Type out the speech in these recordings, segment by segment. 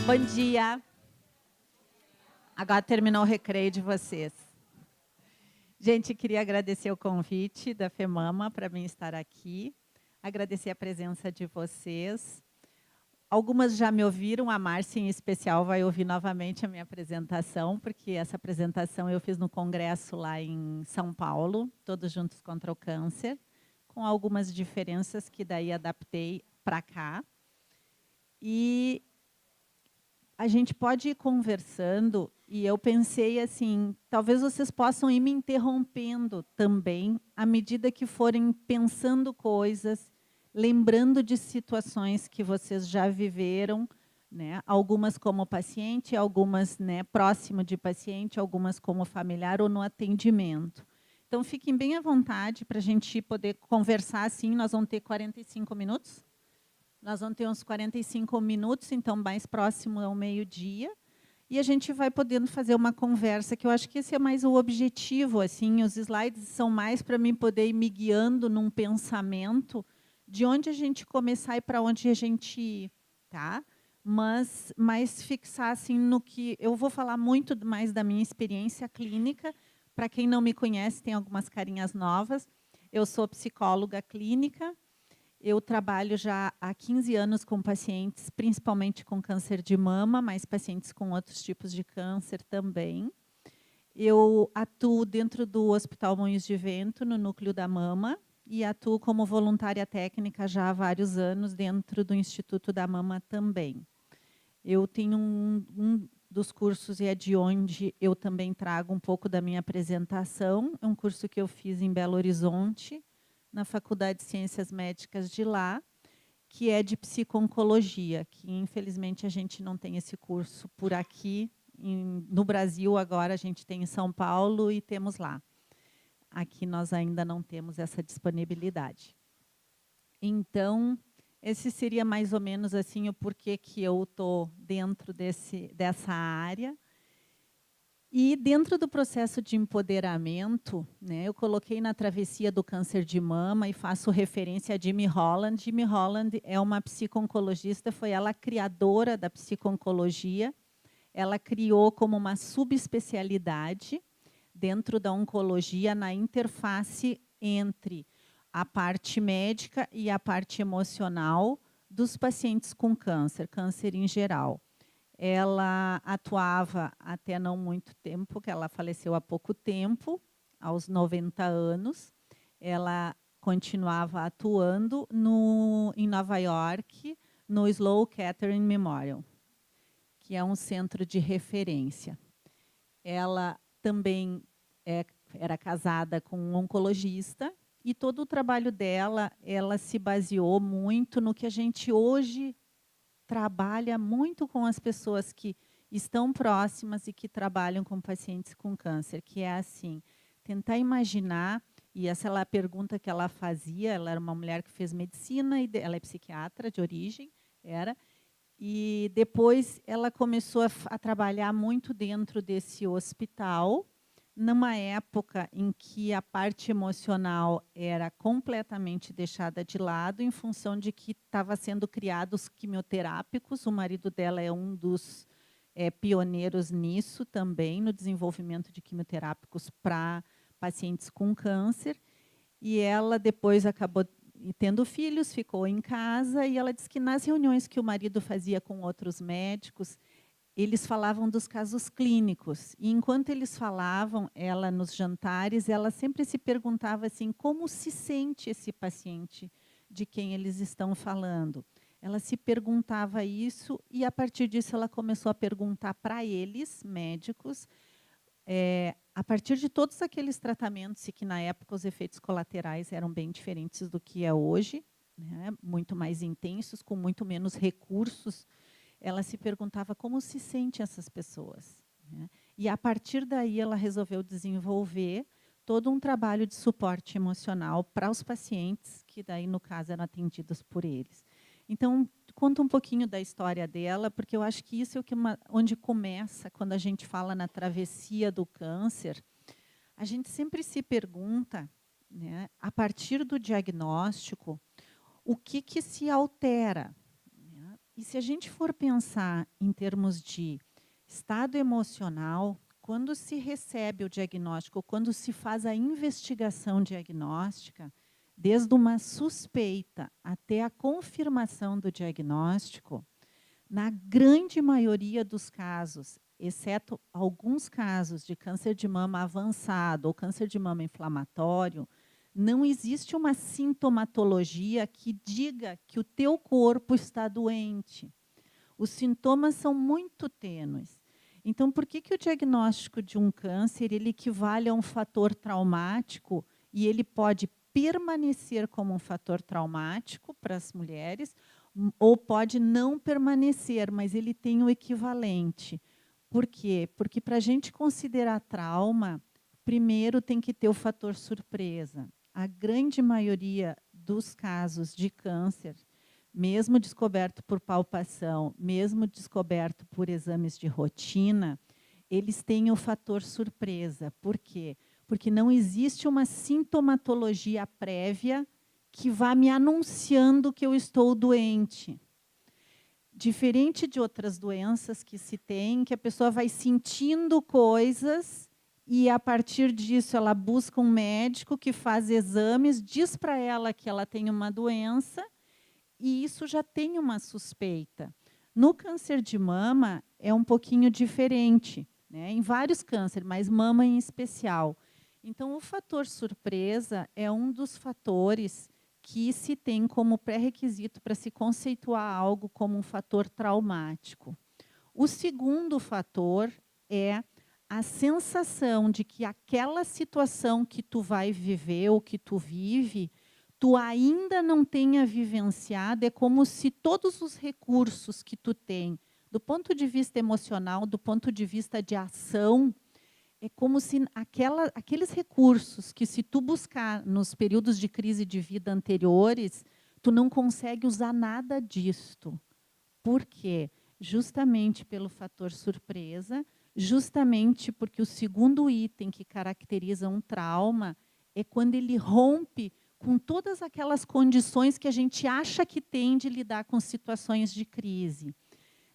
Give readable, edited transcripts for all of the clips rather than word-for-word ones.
Bom dia. Agora terminou o recreio de vocês. Gente, queria agradecer o convite da FEMAMA para mim estar aqui. Agradecer a presença de vocês. Algumas já me ouviram, a Márcia em especial vai ouvir novamente a minha apresentação, porque essa apresentação eu fiz no congresso lá em São Paulo, Todos Juntos contra o Câncer, com algumas diferenças que daí adaptei para cá. E a gente pode ir conversando, e eu pensei assim, talvez vocês possam ir me interrompendo também, à medida que forem pensando coisas, lembrando de situações que vocês já viveram, né? Algumas como paciente, algumas, né, próximo de paciente, algumas como familiar ou no atendimento. Então, fiquem bem à vontade para a gente poder conversar assim, nós vamos ter 45 minutos. Nós vamos ter uns 45 minutos, então mais próximo ao meio-dia, e a gente vai podendo fazer uma conversa, que eu acho que esse é mais o objetivo, assim, os slides são mais para mim poder ir me guiando num pensamento de onde a gente começar e para onde a gente ir, tá? Mas mais fixar assim no que eu vou falar muito mais da minha experiência clínica. Para quem não me conhece, tem algumas carinhas novas. Eu sou psicóloga clínica. Eu trabalho já há 15 anos com pacientes, principalmente com câncer de mama, mas pacientes com outros tipos de câncer também. Eu atuo dentro do Hospital Moinhos de Vento, no núcleo da mama, e atuo como voluntária técnica já há vários anos dentro do Instituto da Mama também. Eu tenho um dos cursos, e é de onde eu também trago um pouco da minha apresentação, é um curso que eu fiz em Belo Horizonte, na Faculdade de Ciências Médicas de lá, que é de psico-oncologia, que infelizmente a gente não tem esse curso por aqui. No Brasil, agora a gente tem em São Paulo e temos lá. Aqui nós ainda não temos essa disponibilidade. Então, esse seria mais ou menos assim o porquê que eu estou dentro dessa área. E dentro do processo de empoderamento, né, eu coloquei na travessia do câncer de mama e faço referência a Jimmy Holland. Jimmy Holland é uma psico-oncologista, foi ela a criadora da psico-oncologia. Ela criou como uma subespecialidade dentro da oncologia na interface entre a parte médica e a parte emocional dos pacientes com câncer, câncer em geral. Ela atuava até não muito tempo, que ela faleceu há pouco tempo, aos 90 anos. Ela continuava atuando em Nova York, no Sloan Kettering Memorial, que é um centro de referência. Ela também era casada com um oncologista, e todo o trabalho dela, ela se baseou muito no que a gente hoje trabalha muito com as pessoas que estão próximas e que trabalham com pacientes com câncer, que é assim, tentar imaginar, e essa é a pergunta que ela fazia, ela era uma mulher que fez medicina, e ela é psiquiatra de origem, e depois ela começou a trabalhar muito dentro desse hospital, numa época em que a parte emocional era completamente deixada de lado, em função de que estava sendo criados quimioterápicos. O marido dela é um dos pioneiros nisso também, no desenvolvimento de quimioterápicos para pacientes com câncer. E ela depois acabou tendo filhos, ficou em casa, e ela disse que nas reuniões que o marido fazia com outros médicos, eles falavam dos casos clínicos. E enquanto eles falavam, ela nos jantares, ela sempre se perguntava assim, como se sente esse paciente de quem eles estão falando? Ela se perguntava isso, e a partir disso ela começou a perguntar para eles, médicos, a partir de todos aqueles tratamentos, e que na época os efeitos colaterais eram bem diferentes do que é hoje, né, muito mais intensos, com muito menos recursos, ela se perguntava como se sente essas pessoas, né? E a partir daí ela resolveu desenvolver todo um trabalho de suporte emocional para os pacientes, que daí no caso eram atendidos por eles. Então, conta um pouquinho da história dela, porque eu acho que isso é onde começa, quando a gente fala na travessia do câncer, a gente sempre se pergunta, né, a partir do diagnóstico, o que se altera? E se a gente for pensar em termos de estado emocional, quando se recebe o diagnóstico, quando se faz a investigação diagnóstica, desde uma suspeita até a confirmação do diagnóstico, na grande maioria dos casos, exceto alguns casos de câncer de mama avançado ou câncer de mama inflamatório, não existe uma sintomatologia que diga que o teu corpo está doente. Os sintomas são muito tênues. Então, por que o diagnóstico de um câncer ele equivale a um fator traumático e ele pode permanecer como um fator traumático para as mulheres ou pode não permanecer, mas ele tem o equivalente. Por quê? Porque para a gente considerar trauma, primeiro tem que ter o fator surpresa. A grande maioria dos casos de câncer, mesmo descoberto por palpação, mesmo descoberto por exames de rotina, eles têm o fator surpresa. Por quê? Porque não existe uma sintomatologia prévia que vá me anunciando que eu estou doente. Diferente de outras doenças que se tem, que a pessoa vai sentindo coisas e, a partir disso, ela busca um médico que faz exames, diz para ela que ela tem uma doença, e isso já tem uma suspeita. No câncer de mama, é um pouquinho diferente, né? Em vários cânceres, mas mama em especial. Então, o fator surpresa é um dos fatores que se tem como pré-requisito para se conceituar algo como um fator traumático. O segundo fator é a sensação de que aquela situação que tu vai viver ou que tu vive, tu ainda não tenha vivenciado, é como se todos os recursos que tu tem, do ponto de vista emocional, do ponto de vista de ação, é como se aqueles recursos que, se tu buscar nos períodos de crise de vida anteriores, tu não consegue usar nada disto. Por quê? Justamente pelo fator surpresa, justamente porque o segundo item que caracteriza um trauma é quando ele rompe com todas aquelas condições que a gente acha que tem de lidar com situações de crise.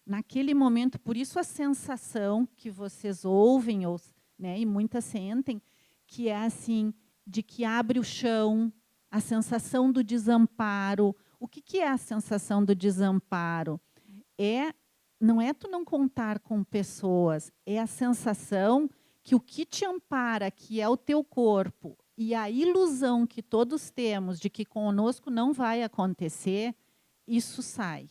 Naquele momento, por isso a sensação que vocês ouvem, ou, né, e muitas sentem, que é assim, de que abre o chão, a sensação do desamparo. O que é a sensação do desamparo? Não é tu não contar com pessoas, é a sensação que o que te ampara, que é o teu corpo, e a ilusão que todos temos de que conosco não vai acontecer, isso sai.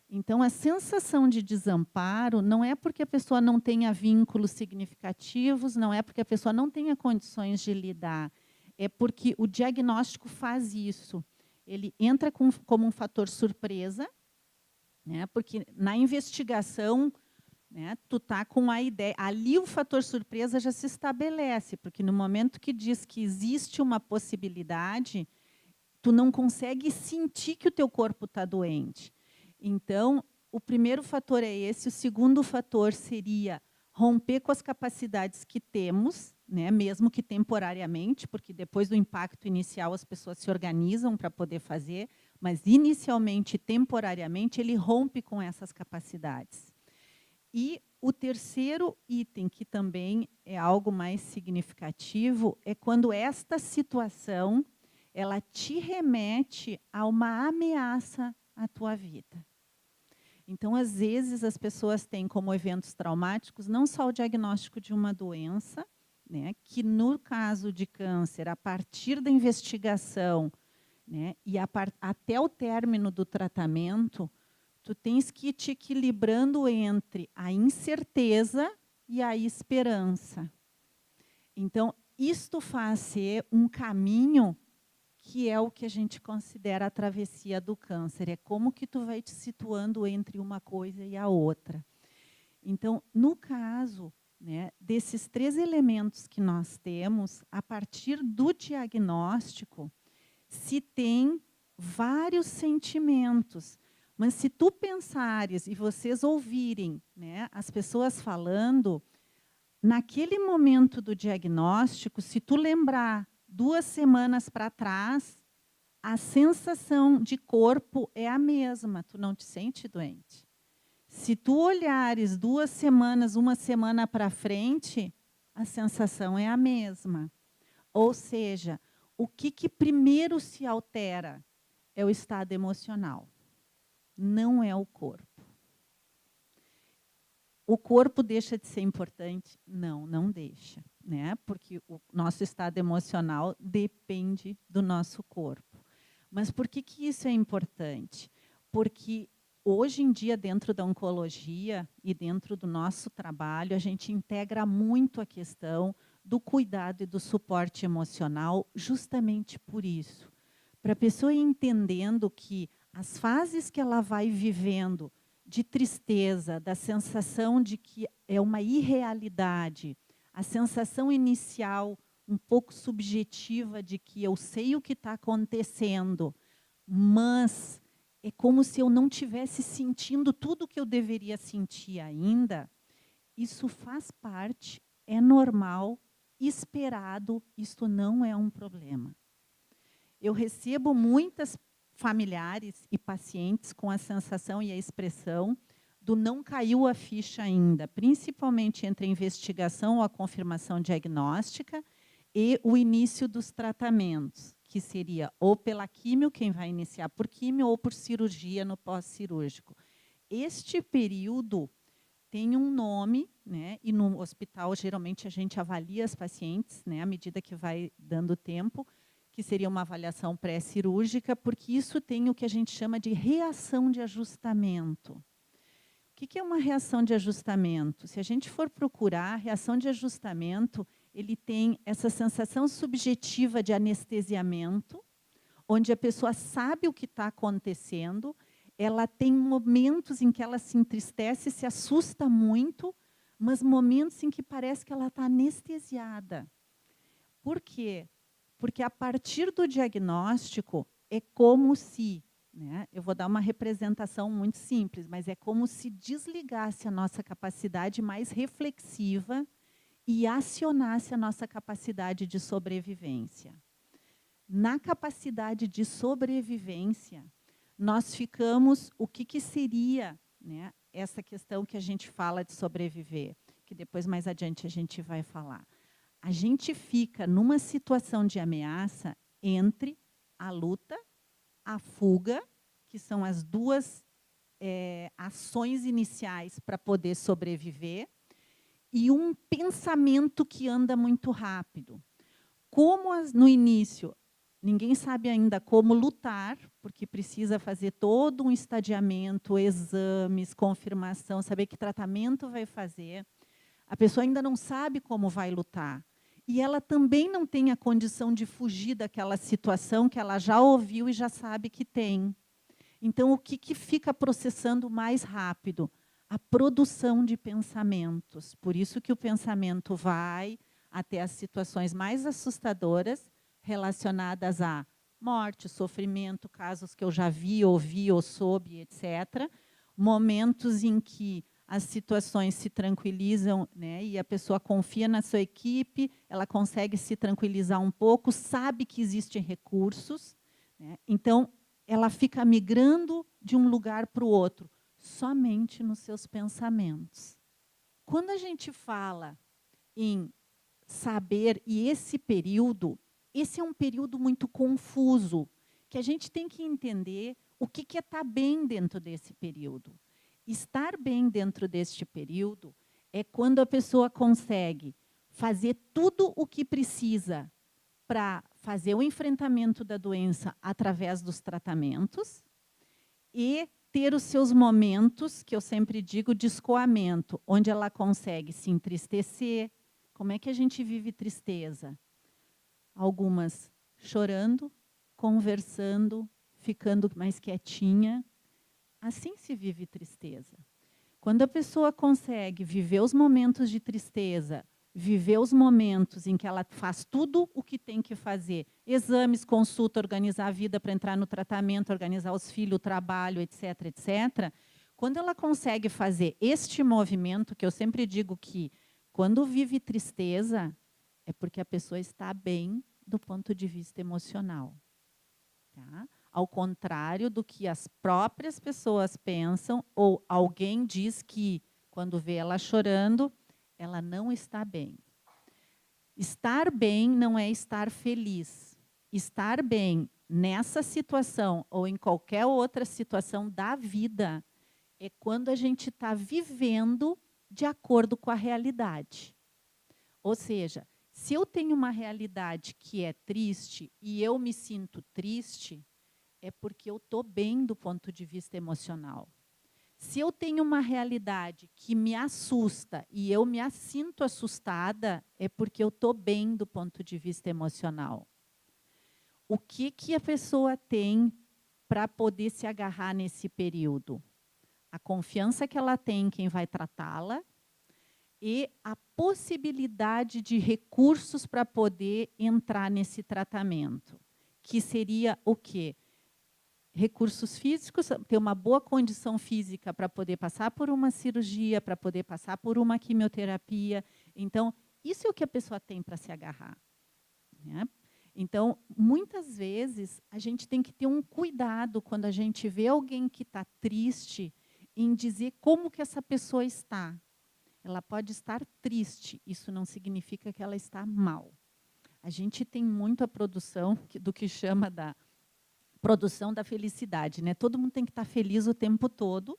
Então, a sensação de desamparo não é porque a pessoa não tenha vínculos significativos, não é porque a pessoa não tenha condições de lidar, é porque o diagnóstico faz isso. Ele entra como um fator surpresa, né? Porque na investigação, né, tu tá com a ideia, ali o fator surpresa já se estabelece, porque no momento que diz que existe uma possibilidade, tu não consegue sentir que o teu corpo está doente. Então, o primeiro fator é esse, o segundo fator seria romper com as capacidades que temos, né, mesmo que temporariamente, porque depois do impacto inicial as pessoas se organizam para poder fazer, mas inicialmente, temporariamente, ele rompe com essas capacidades. E o terceiro item, que também é algo mais significativo, é quando esta situação ela te remete a uma ameaça à tua vida. Então, às vezes, as pessoas têm como eventos traumáticos não só o diagnóstico de uma doença, né, que no caso de câncer, a partir da investigação, né, e até o término do tratamento, tu tens que ir te equilibrando entre a incerteza e a esperança. Então, isto faz ser um caminho que é o que a gente considera a travessia do câncer. É como que tu vai te situando entre uma coisa e a outra. Então, no caso, né, desses 3 elementos que nós temos, a partir do diagnóstico, se tem vários sentimentos. Mas se tu pensares e vocês ouvirem, né, as pessoas falando, naquele momento do diagnóstico, se tu lembrar 2 semanas para trás, a sensação de corpo é a mesma, tu não te sente doente. Se tu olhares 2 semanas, 1 semana para frente, a sensação é a mesma. Ou seja, o que primeiro se altera é o estado emocional, não é o corpo. O corpo deixa de ser importante? Não, não deixa, né? Porque o nosso estado emocional depende do nosso corpo. Mas por que isso é importante? Porque hoje em dia, dentro da oncologia e dentro do nosso trabalho, a gente integra muito a questão do cuidado e do suporte emocional, justamente por isso. Para a pessoa ir entendendo que as fases que ela vai vivendo de tristeza, da sensação de que é uma irrealidade, a sensação inicial um pouco subjetiva de que eu sei o que está acontecendo, mas é como se eu não estivesse sentindo tudo o que eu deveria sentir ainda. Isso faz parte, é normal, esperado, isso não é um problema. Eu recebo muitas familiares e pacientes com a sensação e a expressão do não caiu a ficha ainda, principalmente entre a investigação ou a confirmação diagnóstica e o início dos tratamentos, que seria ou pela químio, quem vai iniciar por químio, ou por cirurgia no pós-cirúrgico. Este período tem um nome, né, e no hospital, geralmente, a gente avalia as pacientes, né, à medida que vai dando tempo, que seria uma avaliação pré-cirúrgica, porque isso tem o que a gente chama de reação de ajustamento. O que é uma reação de ajustamento? Se a gente for procurar, a reação de ajustamento, ele tem essa sensação subjetiva de anestesiamento, onde a pessoa sabe o que está acontecendo, ela tem momentos em que ela se entristece, se assusta muito, mas momentos em que parece que ela está anestesiada. Por quê? Porque a partir do diagnóstico é como se, né, eu vou dar uma representação muito simples, mas é como se desligasse a nossa capacidade mais reflexiva e acionasse a nossa capacidade de sobrevivência. Na capacidade de sobrevivência, nós ficamos, o que seria, né, essa questão que a gente fala de sobreviver, que depois mais adiante a gente vai falar. A gente fica numa situação de ameaça entre a luta, a fuga, que são as duas ações iniciais para poder sobreviver, e um pensamento que anda muito rápido. Como no início, ninguém sabe ainda como lutar, porque precisa fazer todo um estadiamento, exames, confirmação, saber que tratamento vai fazer. A pessoa ainda não sabe como vai lutar. E ela também não tem a condição de fugir daquela situação que ela já ouviu e já sabe que tem. Então, o que fica processando mais rápido? A produção de pensamentos. Por isso que o pensamento vai até as situações mais assustadoras relacionadas a morte, sofrimento, casos que eu já vi, ouvi ou soube, etc. Momentos em que as situações se tranquilizam, né, e a pessoa confia na sua equipe, ela consegue se tranquilizar um pouco, sabe que existem recursos, né, então ela fica migrando de um lugar para o outro, somente nos seus pensamentos. Quando a gente fala em saber, e esse é um período muito confuso, que a gente tem que entender o que é estar bem dentro desse período. Estar bem dentro deste período é quando a pessoa consegue fazer tudo o que precisa para fazer o enfrentamento da doença através dos tratamentos e ter os seus momentos, que eu sempre digo, de escoamento, onde ela consegue se entristecer. Como é que a gente vive tristeza? Algumas chorando, conversando, ficando mais quietinha. Assim se vive tristeza. Quando a pessoa consegue viver os momentos de tristeza, viver os momentos em que ela faz tudo o que tem que fazer, exames, consulta, organizar a vida para entrar no tratamento, organizar os filhos, o trabalho, etc., etc., quando ela consegue fazer este movimento, que eu sempre digo que quando vive tristeza, é porque a pessoa está bem do ponto de vista emocional. Tá? Ao contrário do que as próprias pessoas pensam, ou alguém diz que, quando vê ela chorando, ela não está bem. Estar bem não é estar feliz. Estar bem nessa situação ou em qualquer outra situação da vida é quando a gente está vivendo de acordo com a realidade. Ou seja, se eu tenho uma realidade que é triste e eu me sinto triste, é porque eu estou bem do ponto de vista emocional. Se eu tenho uma realidade que me assusta e eu me sinto assustada, é porque eu estou bem do ponto de vista emocional. O que a pessoa tem para poder se agarrar nesse período? A confiança que ela tem em quem vai tratá-la e a possibilidade de recursos para poder entrar nesse tratamento, que seria o quê? Recursos físicos, ter uma boa condição física para poder passar por uma cirurgia, para poder passar por uma quimioterapia. Então, isso é o que a pessoa tem para se agarrar, né? Então, muitas vezes, a gente tem que ter um cuidado quando a gente vê alguém que está triste, em dizer como que essa pessoa está. Ela pode estar triste, isso não significa que ela está mal. A gente tem muito a produção do que chama da produção da felicidade, né? Todo mundo tem que estar feliz o tempo todo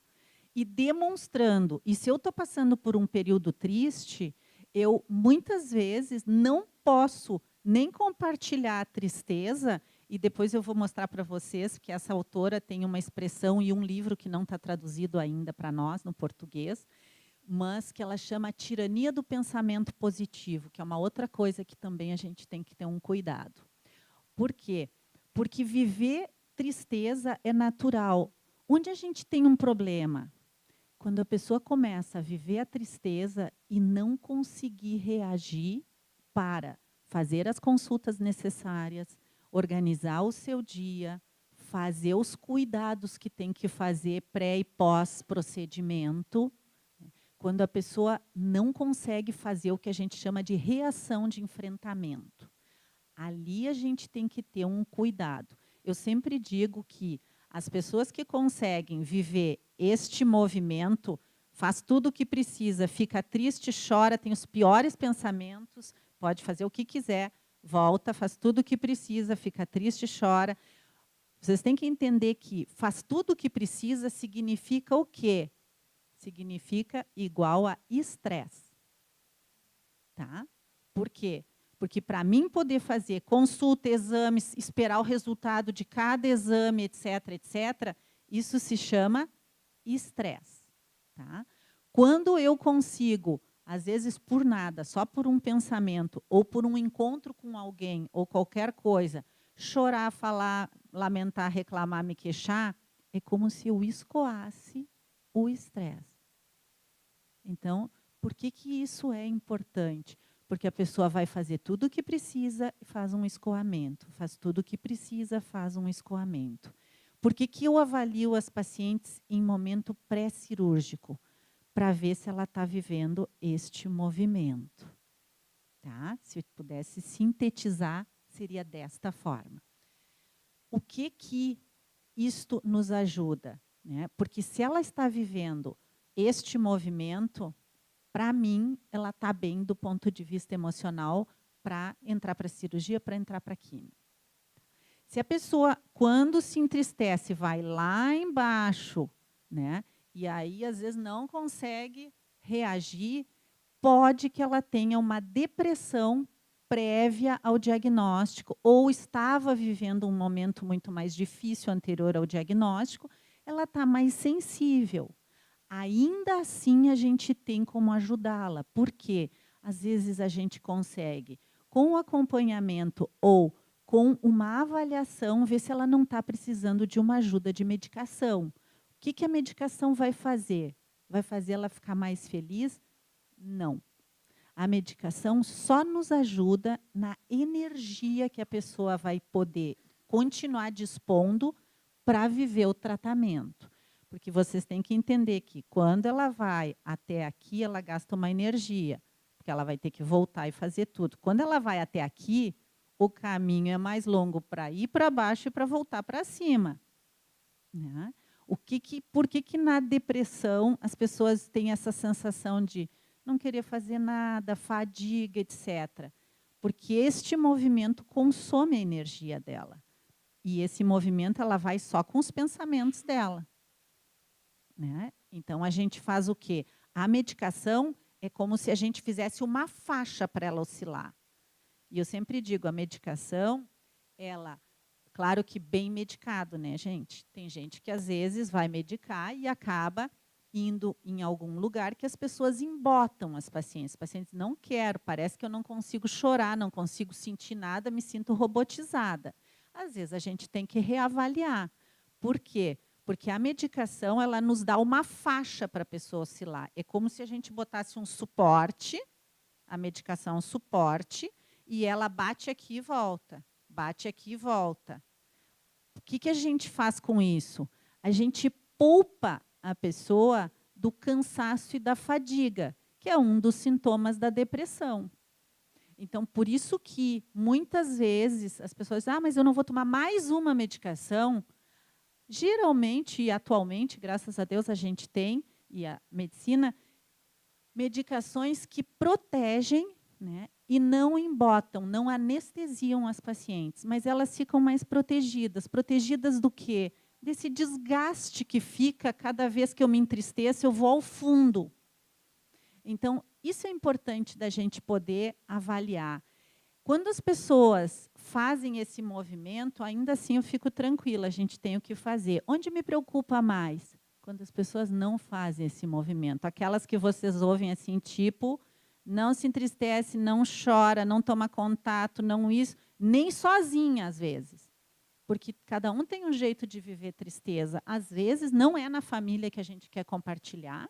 e demonstrando. E se eu estou passando por um período triste, eu muitas vezes não posso nem compartilhar a tristeza, e depois eu vou mostrar para vocês que essa autora tem uma expressão e um livro que não está traduzido ainda para nós no português, mas que ela chama tirania do pensamento positivo, que é uma outra coisa que também a gente tem que ter um cuidado. Por quê? Porque viver tristeza é natural. Onde a gente tem um problema? Quando a pessoa começa a viver a tristeza e não conseguir reagir para fazer as consultas necessárias, organizar o seu dia, fazer os cuidados que tem que fazer pré e pós-procedimento, quando a pessoa não consegue fazer o que a gente chama de reação de enfrentamento. Ali a gente tem que ter um cuidado. Eu sempre digo que as pessoas que conseguem viver este movimento, faz tudo o que precisa, fica triste, chora, tem os piores pensamentos, pode fazer o que quiser, volta, faz tudo o que precisa, fica triste, chora. Vocês têm que entender que faz tudo o que precisa significa o quê? Significa igual a estresse. Tá? Por quê? Porque para mim poder fazer consulta, exames, esperar o resultado de cada exame, etc., etc., isso se chama estresse. Tá? Quando eu consigo, às vezes por nada, só por um pensamento, ou por um encontro com alguém, ou qualquer coisa, chorar, falar, lamentar, reclamar, me queixar, é como se eu escoasse o estresse. Então, por que isso é importante? Porque a pessoa vai fazer tudo o que precisa e faz um escoamento. Faz tudo o que precisa, faz um escoamento. Por que eu avalio as pacientes em momento pré-cirúrgico? Para ver se ela está vivendo este movimento. Tá? Se eu pudesse sintetizar, seria desta forma. O que isto nos ajuda? Né? Porque se ela está vivendo este movimento, para mim, ela está bem do ponto de vista emocional para entrar para a cirurgia, para entrar para a quimio. Se a pessoa, quando se entristece, vai lá embaixo, né? E aí, às vezes, não consegue reagir, pode que ela tenha uma depressão prévia ao diagnóstico, ou estava vivendo um momento muito mais difícil anterior ao diagnóstico, ela está mais sensível. Ainda assim, a gente tem como ajudá-la. Por quê? Às vezes, a gente consegue, com o acompanhamento ou com uma avaliação, ver se ela não está precisando de uma ajuda de medicação. O que a medicação vai fazer? Vai fazer ela ficar mais feliz? Não. A medicação só nos ajuda na energia que a pessoa vai poder continuar dispondo para viver o tratamento. Porque vocês têm que entender que quando ela vai até aqui, ela gasta uma energia, porque ela vai ter que voltar e fazer tudo. Quando ela vai até aqui, o caminho é mais longo para ir para baixo e para voltar para cima. Né? Por que na depressão as pessoas têm essa sensação de não querer fazer nada, fadiga, etc.? Porque este movimento consome a energia dela. E esse movimento ela vai só com os pensamentos dela. Né? Então, a gente faz o quê? A medicação é como se a gente fizesse uma faixa para ela oscilar. E eu sempre digo, a medicação, ela, claro que bem medicado, né, gente? Tem gente que, às vezes, vai medicar e acaba indo em algum lugar que as pessoas embotam as pacientes. Os pacientes não quero, parece que eu não consigo chorar, não consigo sentir nada, me sinto robotizada. Às vezes, a gente tem que reavaliar. Por quê? Porque a medicação ela nos dá uma faixa para a pessoa oscilar. É como se a gente botasse um suporte, a medicação é um suporte, e ela bate aqui e volta. Bate aqui e volta. O que a gente faz com isso? A gente poupa a pessoa do cansaço e da fadiga, que é um dos sintomas da depressão. Então, por isso que, muitas vezes, as pessoas dizem, mas eu não vou tomar mais uma medicação. Geralmente e atualmente, graças a Deus, a gente tem, e a medicina, medicações que protegem, né, e não embotam, não anestesiam as pacientes, mas elas ficam mais protegidas. Protegidas do quê? Desse desgaste que fica cada vez que eu me entristeço, eu vou ao fundo. Então, isso é importante da gente poder avaliar. Quando as pessoas fazem esse movimento, ainda assim eu fico tranquila, a gente tem o que fazer. Onde me preocupa mais? Quando as pessoas não fazem esse movimento. Aquelas que vocês ouvem assim, tipo, não se entristece, não chora, não toma contato, não isso, nem sozinha às vezes. Porque cada um tem um jeito de viver tristeza. Às vezes não é na família que a gente quer compartilhar,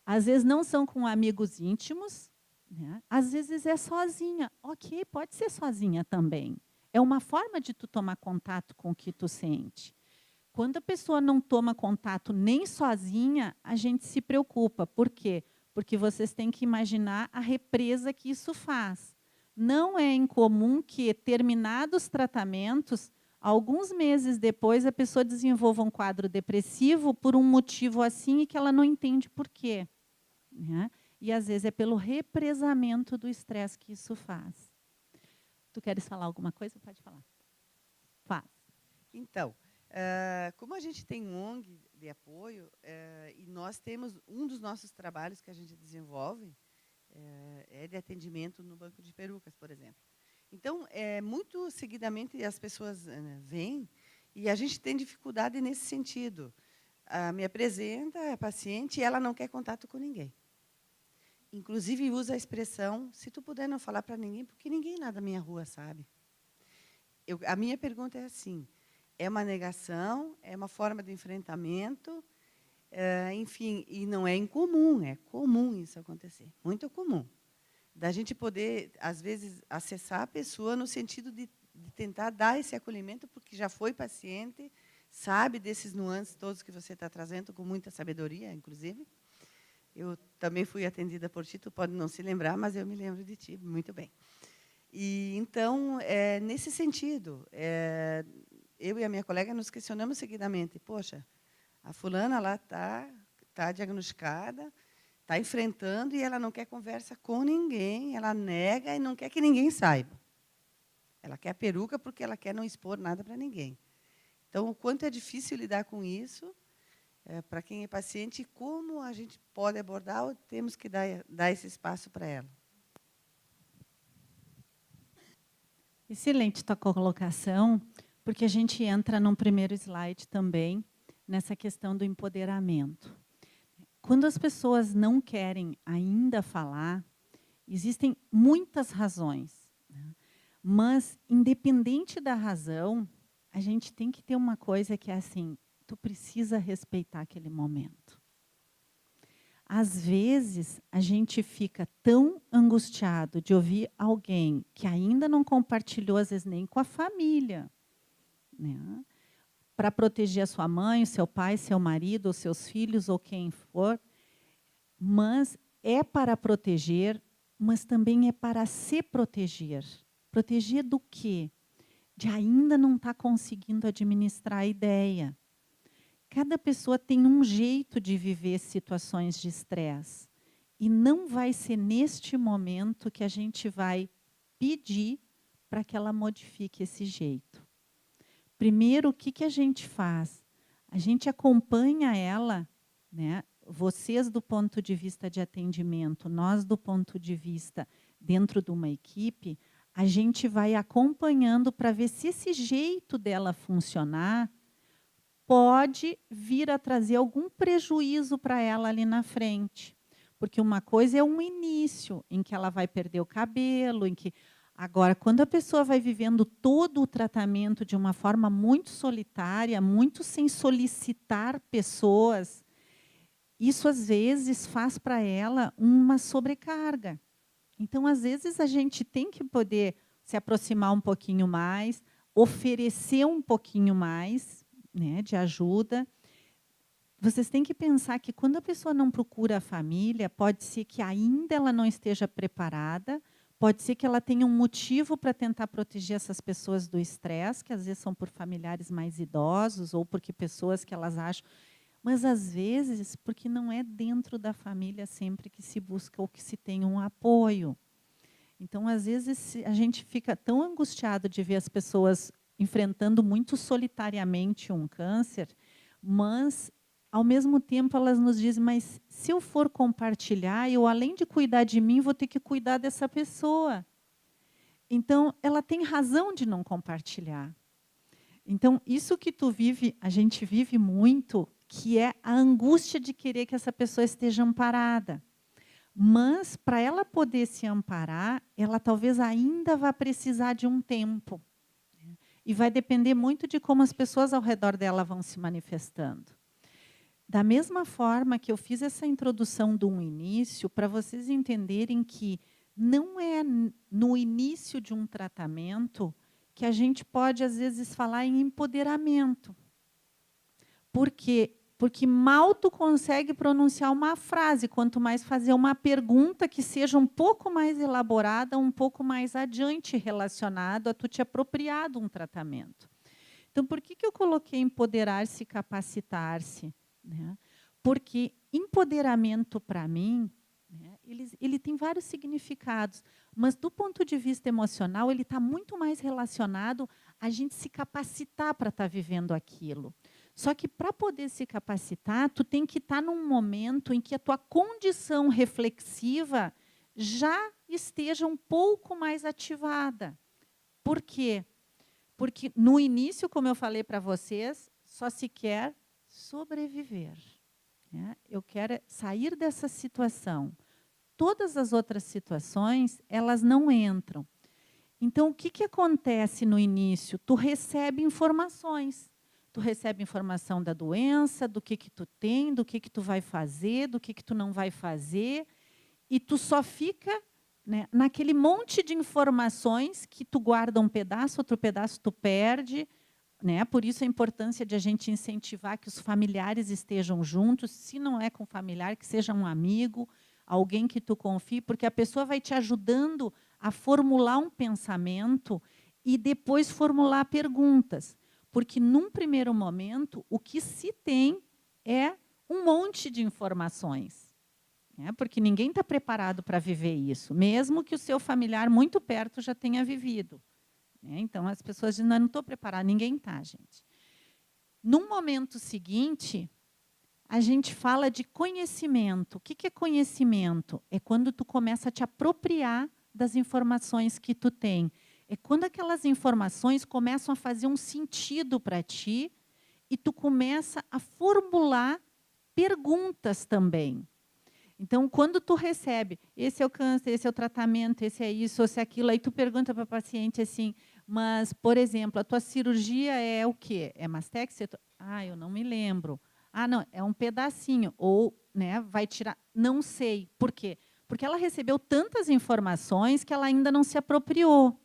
às vezes não são com amigos íntimos, né? Às vezes é sozinha. Ok, pode ser sozinha também. É uma forma de tu tomar contato com o que tu sente. Quando a pessoa não toma contato nem sozinha, a gente se preocupa. Por quê? Porque vocês têm que imaginar a represa que isso faz. Não é incomum que, terminados tratamentos, alguns meses depois, a pessoa desenvolva um quadro depressivo por um motivo assim e que ela não entende por quê. Né? E, às vezes, é pelo represamento do estresse que isso faz. Tu queres falar alguma coisa? Pode falar. Faz. Então, como a gente tem um ONG de apoio, e nós temos, um dos nossos trabalhos que a gente desenvolve é de atendimento no banco de perucas, por exemplo. Então, muito seguidamente as pessoas vêm e a gente tem dificuldade nesse sentido. Me apresenta a paciente e ela não quer contato com ninguém. Inclusive, usa a expressão, se tu puder não falar para ninguém, porque ninguém lá da minha rua sabe. A minha pergunta é assim, é uma negação, é uma forma de enfrentamento, enfim, e não é incomum, é comum isso acontecer, muito comum. Da gente poder, às vezes, acessar a pessoa no sentido de tentar dar esse acolhimento, porque já foi paciente, sabe desses nuances todos que você está trazendo, com muita sabedoria, inclusive. Eu também fui atendida por ti, tu pode não se lembrar, mas eu me lembro de ti, muito bem. E, então, nesse sentido, eu e a minha colega nos questionamos seguidamente. Poxa, a fulana lá tá diagnosticada, está enfrentando e ela não quer conversa com ninguém, ela nega e não quer que ninguém saiba. Ela quer a peruca porque ela quer não expor nada para ninguém. Então, o quanto é difícil lidar com isso, para quem é paciente, como a gente pode abordar ou temos que dar esse espaço para ela. Excelente tua colocação, porque a gente entra num primeiro slide também, nessa questão do empoderamento. Quando as pessoas não querem ainda falar, existem muitas razões. Né? Mas, independente da razão, a gente tem que ter uma coisa que é assim, tu precisa respeitar aquele momento. Às vezes, a gente fica tão angustiado de ouvir alguém que ainda não compartilhou, às vezes, nem com a família, né? Para proteger a sua mãe, o seu pai, seu marido, os seus filhos, ou quem for, mas é para proteger, mas também é para se proteger. Proteger do quê? De ainda não estar conseguindo administrar a ideia. Cada pessoa tem um jeito de viver situações de estresse. E não vai ser neste momento que a gente vai pedir para que ela modifique esse jeito. Primeiro, o que a gente faz? A gente acompanha ela, né? Vocês do ponto de vista de atendimento, nós do ponto de vista dentro de uma equipe, a gente vai acompanhando para ver se esse jeito dela funcionar pode vir a trazer algum prejuízo para ela ali na frente. Porque uma coisa é um início em que ela vai perder o cabelo, em que agora, quando a pessoa vai vivendo todo o tratamento de uma forma muito solitária, muito sem solicitar pessoas, isso às vezes faz para ela uma sobrecarga. Então, às vezes, a gente tem que poder se aproximar um pouquinho mais, oferecer um pouquinho mais, né, de ajuda. Vocês têm que pensar que quando a pessoa não procura a família, pode ser que ainda ela não esteja preparada, pode ser que ela tenha um motivo para tentar proteger essas pessoas do estresse, que às vezes são por familiares mais idosos ou porque pessoas que elas acham, mas às vezes porque não é dentro da família sempre que se busca ou que se tem um apoio. Então, às vezes, a gente fica tão angustiado de ver as pessoas enfrentando muito solitariamente um câncer, mas ao mesmo tempo, elas nos dizem, mas se eu for compartilhar, eu, além de cuidar de mim, vou ter que cuidar dessa pessoa. Então, ela tem razão de não compartilhar. Então, isso que tu vive, a gente vive muito, que é a angústia de querer que essa pessoa esteja amparada. Mas, para ela poder se amparar, ela talvez ainda vá precisar de um tempo. E vai depender muito de como as pessoas ao redor dela vão se manifestando. Da mesma forma que eu fiz essa introdução de um início, para vocês entenderem que não é no início de um tratamento que a gente pode, às vezes, falar em empoderamento. Por quê? Porque mal tu consegue pronunciar uma frase, quanto mais fazer uma pergunta que seja um pouco mais elaborada, um pouco mais adiante relacionado a tu te apropriar de um tratamento. Então, por que eu coloquei empoderar-se e capacitar-se? Né? Porque empoderamento, para mim, né, ele tem vários significados, mas do ponto de vista emocional, ele está muito mais relacionado a gente se capacitar para estar vivendo aquilo. Só que para poder se capacitar, tu tem que estar num momento em que a tua condição reflexiva já esteja um pouco mais ativada. Por quê? Porque no início, como eu falei para vocês, só se quer sobreviver. Né? Eu quero sair dessa situação. Todas as outras situações, elas não entram. Então, o que acontece no início? Tu recebe informações. Tu recebe informação da doença, do que tu tem, do que tu vai fazer, do que tu não vai fazer, e tu só fica, né, naquele monte de informações que tu guarda um pedaço, outro pedaço tu perde, né? Por isso a importância de a gente incentivar que os familiares estejam juntos, se não é com familiar, que seja um amigo, alguém que tu confie, porque a pessoa vai te ajudando a formular um pensamento e depois formular perguntas. Porque, num primeiro momento, o que se tem é um monte de informações. Né? Porque ninguém está preparado para viver isso, mesmo que o seu familiar muito perto já tenha vivido. Então, as pessoas dizem, não estou preparada, ninguém está, gente. No momento seguinte, a gente fala de conhecimento. O que é conhecimento? É quando tu começa a te apropriar das informações que tu tem. É quando aquelas informações começam a fazer um sentido para ti e tu começa a formular perguntas também. Então, quando tu recebe, esse é o câncer, esse é o tratamento, esse é isso, esse é aquilo, aí tu pergunta para o paciente assim, mas, por exemplo, a tua cirurgia é o quê? É mastexia? Ah, eu não me lembro. Ah, não, é um pedacinho. Ou, né, vai tirar, não sei. Por quê? Porque ela recebeu tantas informações que ela ainda não se apropriou.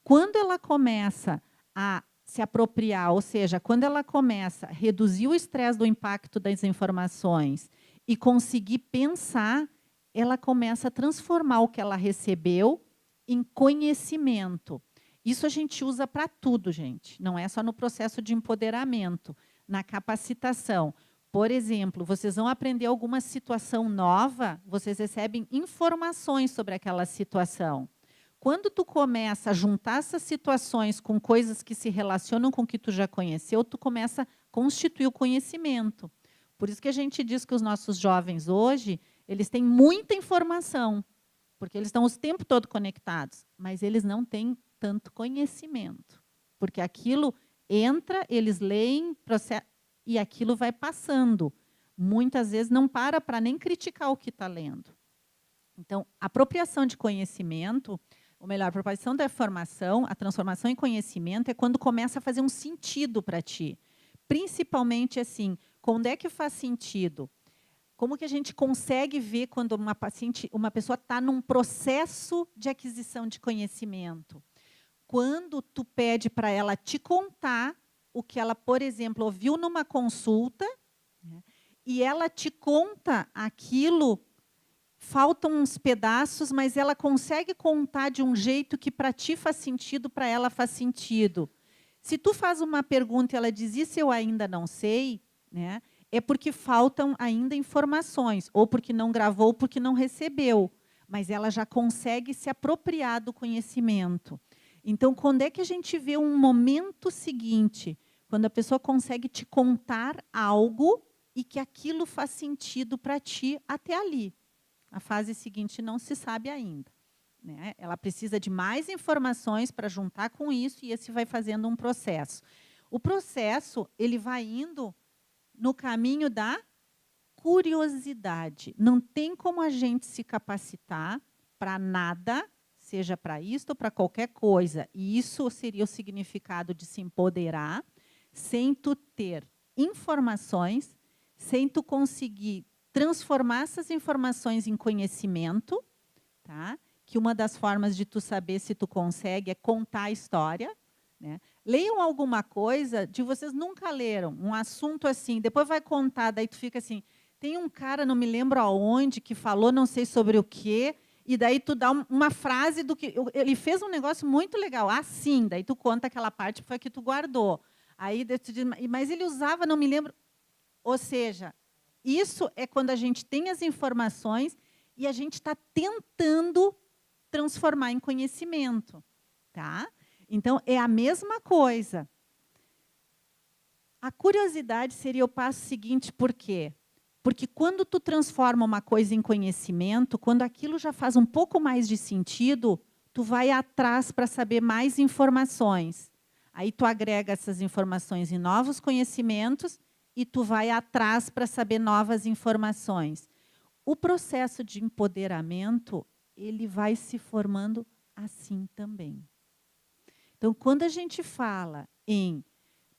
Quando ela começa a se apropriar, ou seja, quando ela começa a reduzir o estresse do impacto das informações e conseguir pensar, ela começa a transformar o que ela recebeu em conhecimento. Isso a gente usa para tudo, gente. Não é só no processo de empoderamento, na capacitação. Por exemplo, vocês vão aprender alguma situação nova, vocês recebem informações sobre aquela situação. Quando tu começa a juntar essas situações com coisas que se relacionam com o que tu já conheceu, tu começa a constituir o conhecimento. Por isso que a gente diz que os nossos jovens hoje, eles têm muita informação, porque eles estão o tempo todo conectados, mas eles não têm tanto conhecimento, porque aquilo entra, eles leem, e aquilo vai passando. Muitas vezes não para nem criticar o que está lendo. Então, a apropriação de conhecimento, ou melhor, a apropriação da informação, a transformação em conhecimento é quando começa a fazer um sentido para ti. Principalmente assim, quando é que faz sentido? Como que a gente consegue ver quando uma pessoa está num processo de aquisição de conhecimento? Quando tu pede para ela te contar o que ela, por exemplo, ouviu numa consulta, né, e ela te conta aquilo, faltam uns pedaços, mas ela consegue contar de um jeito que para ti faz sentido, para ela faz sentido. Se tu faz uma pergunta e ela diz, isso eu ainda não sei, né, é porque faltam ainda informações, ou porque não gravou, ou porque não recebeu. Mas ela já consegue se apropriar do conhecimento. Então, quando é que a gente vê um momento seguinte? Quando a pessoa consegue te contar algo e que aquilo faz sentido para ti até ali. A fase seguinte não se sabe ainda, né? Ela precisa de mais informações para juntar com isso e esse vai fazendo um processo. O processo ele vai indo no caminho da curiosidade. Não tem como a gente se capacitar para nada, seja para isto ou para qualquer coisa. E isso seria o significado de se empoderar, sem tu ter informações, sem tu conseguir transformar essas informações em conhecimento, tá? Que uma das formas de tu saber se tu consegue é contar a história, né? Leiam alguma coisa de vocês nunca leram, um assunto assim, depois vai contar, daí tu fica assim, tem um cara, não me lembro aonde, que falou não sei sobre o quê, e daí tu dá uma frase do que... Ele fez um negócio muito legal, assim, daí tu conta aquela parte que foi que tu guardou. Aí tu diz, mas ele usava, não me lembro... Ou seja, isso é quando a gente tem as informações e a gente está tentando transformar em conhecimento. Tá? Então, é a mesma coisa. A curiosidade seria o passo seguinte, por quê? Porque quando tu transforma uma coisa em conhecimento, quando aquilo já faz um pouco mais de sentido, tu vai atrás para saber mais informações. Aí tu agrega essas informações em novos conhecimentos e tu vai atrás para saber novas informações. O processo de empoderamento, ele vai se formando assim também. Então, quando a gente fala em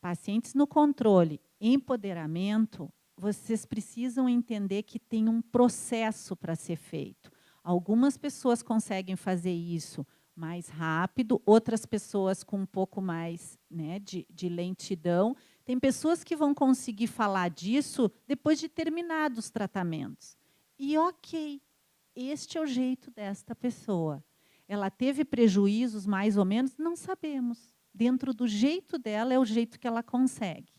pacientes no controle, empoderamento, vocês precisam entender que tem um processo para ser feito. Algumas pessoas conseguem fazer isso mais rápido, outras pessoas com um pouco mais, né, de lentidão. Tem pessoas que vão conseguir falar disso depois de terminados os tratamentos. E ok, este é o jeito desta pessoa. Ela teve prejuízos, mais ou menos? Não sabemos. Dentro do jeito dela, é o jeito que ela consegue.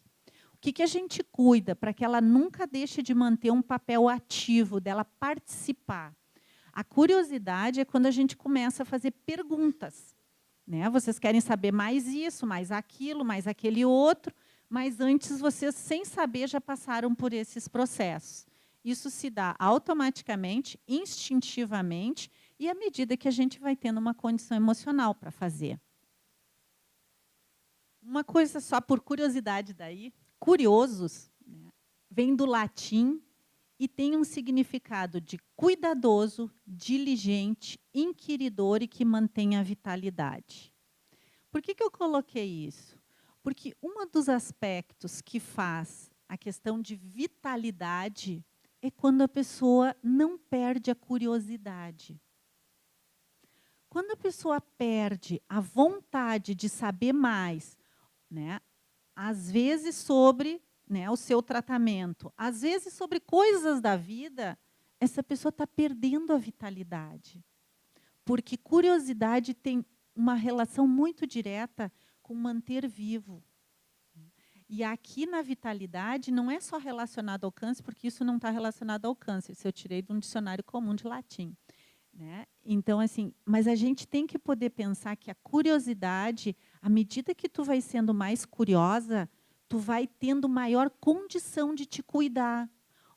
O que a gente cuida para que ela nunca deixe de manter um papel ativo, dela participar? A curiosidade é quando a gente começa a fazer perguntas, né? Vocês querem saber mais isso, mais aquilo, mais aquele outro, mas antes vocês, sem saber, já passaram por esses processos. Isso se dá automaticamente, instintivamente, e à medida que a gente vai tendo uma condição emocional para fazer. Uma coisa só por curiosidade daí, curiosos, né, vem do latim e tem um significado de cuidadoso, diligente, inquiridor e que mantém a vitalidade. Por que eu coloquei isso? Porque um dos aspectos que faz a questão de vitalidade é quando a pessoa não perde a curiosidade. Quando a pessoa perde a vontade de saber mais, né, às vezes sobre, né, o seu tratamento, às vezes sobre coisas da vida, essa pessoa está perdendo a vitalidade. Porque curiosidade tem uma relação muito direta com manter vivo. E aqui na vitalidade não é só relacionado ao câncer, porque isso não está relacionado ao câncer. Isso eu tirei de um dicionário comum de latim. Né? Então, assim, mas a gente tem que poder pensar que a curiosidade, à medida que tu vai sendo mais curiosa, tu vai tendo maior condição de te cuidar.